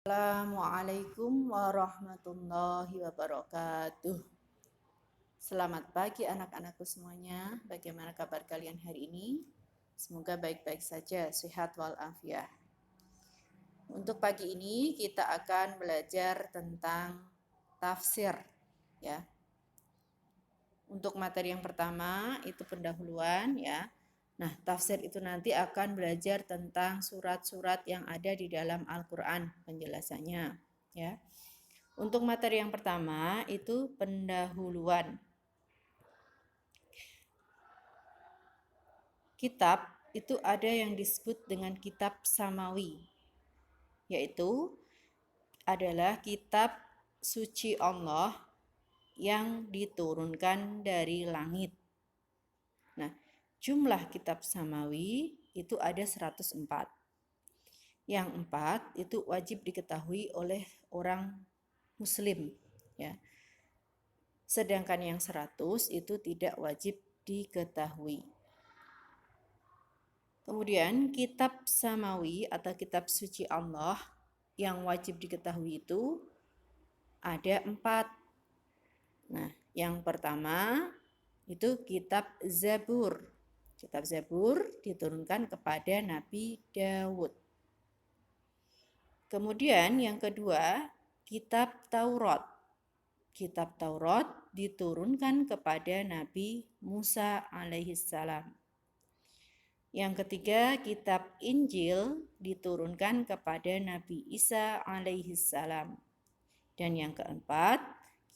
Assalamualaikum warahmatullahi wabarakatuh. Selamat pagi anak-anakku semuanya. Bagaimana kabar kalian hari ini? Semoga baik-baik saja, sehat walafiat. Untuk pagi ini kita akan belajar tentang tafsir, ya. Untuk materi yang pertama itu pendahuluan, ya. Nah, tafsir itu nanti akan belajar tentang surat-surat yang ada di dalam Al-Qur'an, penjelasannya, ya. Untuk materi yang pertama itu pendahuluan. Kitab itu ada yang disebut dengan kitab samawi, yaitu adalah kitab suci Allah yang diturunkan dari langit. Nah, jumlah kitab samawi itu ada 104. Yang 4 itu wajib diketahui oleh orang muslim, ya. Sedangkan yang 100 itu tidak wajib diketahui. Kemudian kitab samawi atau kitab suci Allah yang wajib diketahui itu ada 4. Nah, yang pertama itu kitab Zabur. Kitab Zabur diturunkan kepada Nabi Daud. Kemudian yang kedua, kitab Taurat. Kitab Taurat diturunkan kepada Nabi Musa alaihissalam. Yang ketiga, kitab Injil diturunkan kepada Nabi Isa alaihissalam. Dan yang keempat,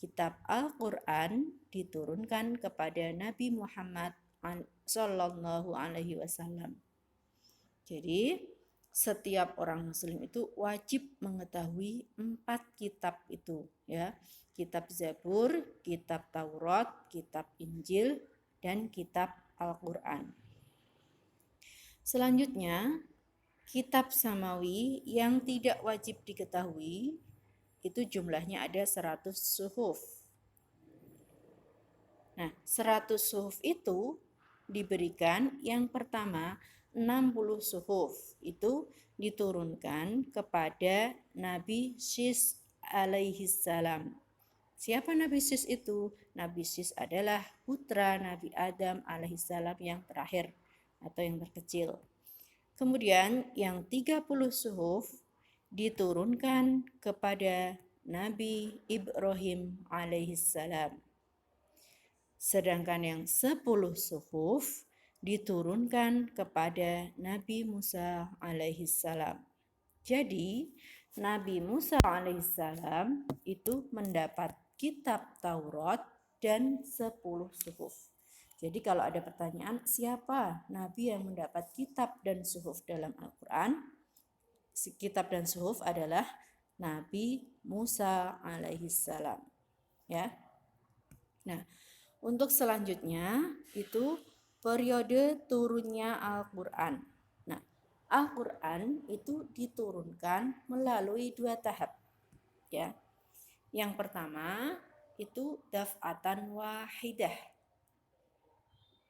kitab Al-Quran diturunkan kepada Nabi Muhammad sallallahu alaihi wasallam. Jadi, setiap orang muslim itu wajib mengetahui 4 kitab itu, ya. Kitab Zabur, kitab Taurat, kitab Injil, dan kitab Al-Quran. Selanjutnya, kitab samawi yang tidak wajib diketahui itu jumlahnya ada 100 suhuf. Nah, 100 suhuf itu diberikan yang pertama 60 suhuf itu diturunkan kepada Nabi Syis alaihissalam. Siapa Nabi Syis itu? Nabi Syis adalah putra Nabi Adam alaihissalam yang terakhir atau yang terkecil. Kemudian yang 30 suhuf diturunkan kepada Nabi Ibrahim alaihissalam. Sedangkan yang 10 suhuf diturunkan kepada Nabi Musa alaihissalam. Jadi, Nabi Musa alaihissalam itu mendapat kitab Taurat dan 10 suhuf. Jadi kalau ada pertanyaan, siapa Nabi yang mendapat kitab dan suhuf dalam Al-Quran? Kitab dan suhuf adalah Nabi Musa alaihissalam. Ya. Nah, untuk selanjutnya itu periode turunnya Al-Quran. Nah, Al-Quran itu diturunkan melalui 2 tahap. Ya. Yang pertama itu daf'atan wahidah.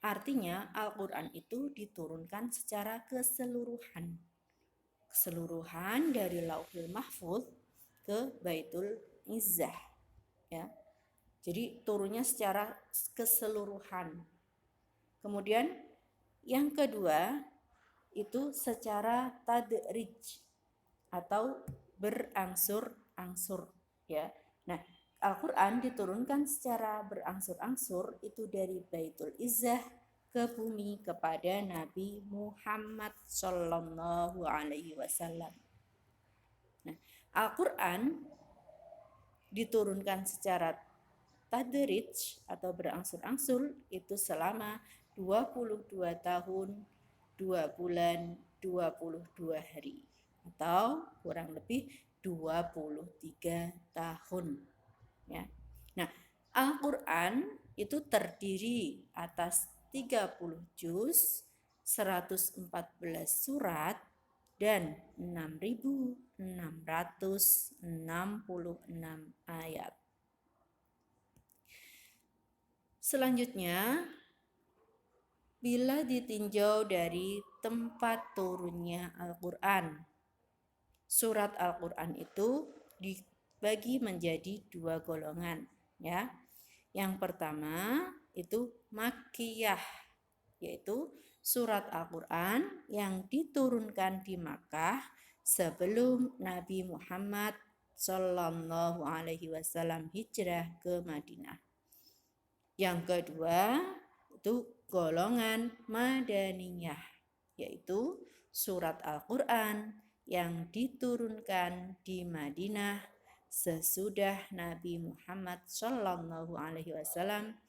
Artinya Al-Quran itu diturunkan secara keseluruhan. Keseluruhan dari Lauhul Mahfuz ke Baitul Izzah. Ya. Jadi turunnya secara keseluruhan. Kemudian yang kedua itu secara tadrij atau berangsur-angsur, ya. Nah, Al-Quran diturunkan secara berangsur-angsur itu dari Baitul Izzah ke bumi kepada Nabi Muhammad sallallahu alaihi wasallam. Nah, Al-Quran diturunkan secara tadrij atau berangsur-angsur itu selama 22 tahun, 2 bulan, 22 hari atau kurang lebih 23 tahun, ya. Nah, Al-Quran itu terdiri atas 30 juz, 114 surat dan 6.666 ayat. Selanjutnya, bila ditinjau dari tempat turunnya Al-Quran, surat Al-Quran itu dibagi menjadi 2 golongan, ya. Yang pertama itu Makkiyah, yaitu surat Al-Quran yang diturunkan di Makkah sebelum Nabi Muhammad Shallallahu Alaihi Wasallam hijrah ke Madinah. Yang kedua itu golongan Madaniyah, yaitu surat Al-Quran yang diturunkan di Madinah sesudah Nabi Muhammad Shallallahu Alaihi Wasallam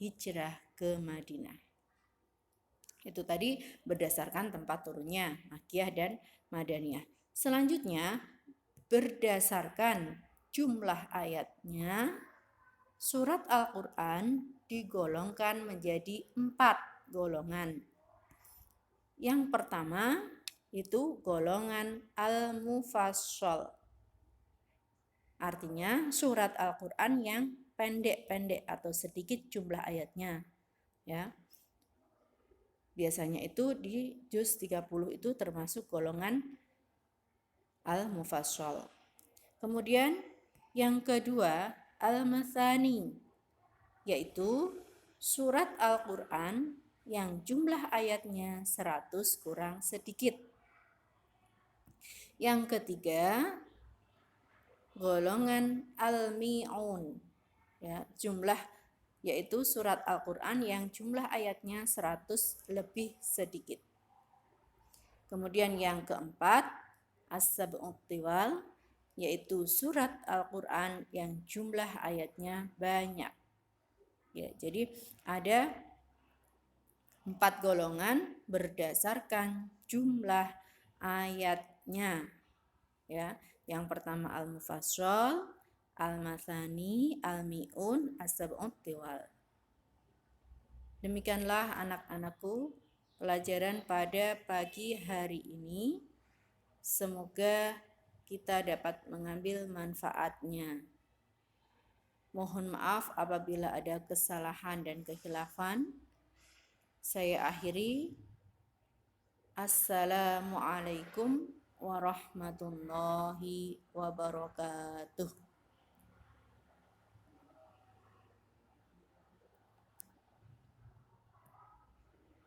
hijrah ke Madinah. Itu tadi berdasarkan tempat turunnya, Makkiyah dan Madaniyah. Selanjutnya, berdasarkan jumlah ayatnya, surat Al-Quran digolongkan menjadi 4 golongan. Yang pertama itu golongan Al-Mufassal. Artinya surat Al-Quran yang pendek-pendek atau sedikit jumlah ayatnya, ya. Biasanya itu di juz 30 itu termasuk golongan Al-Mufassal. Kemudian yang kedua Al-Mathani, yaitu surat Al-Quran yang jumlah ayatnya 100 kurang sedikit. Yang ketiga golongan Al-Mi'un, ya, jumlah yaitu surat Al-Quran yang jumlah ayatnya 100 lebih sedikit. Kemudian yang keempat As-Sab'ut Tiwal, yaitu surat Al-Quran yang jumlah ayatnya banyak. Ya, jadi ada 4 golongan berdasarkan jumlah ayatnya. Ya, yang pertama Al-Mufassal, Al-Mathani, Al-Mi'un, As-Sab'ut Tiwal. Demikianlah anak-anakku pelajaran pada pagi hari ini. Semoga kita dapat mengambil manfaatnya. Mohon maaf apabila ada kesalahan dan kekhilafan. Saya akhiri. Assalamualaikum warahmatullahi wabarakatuh.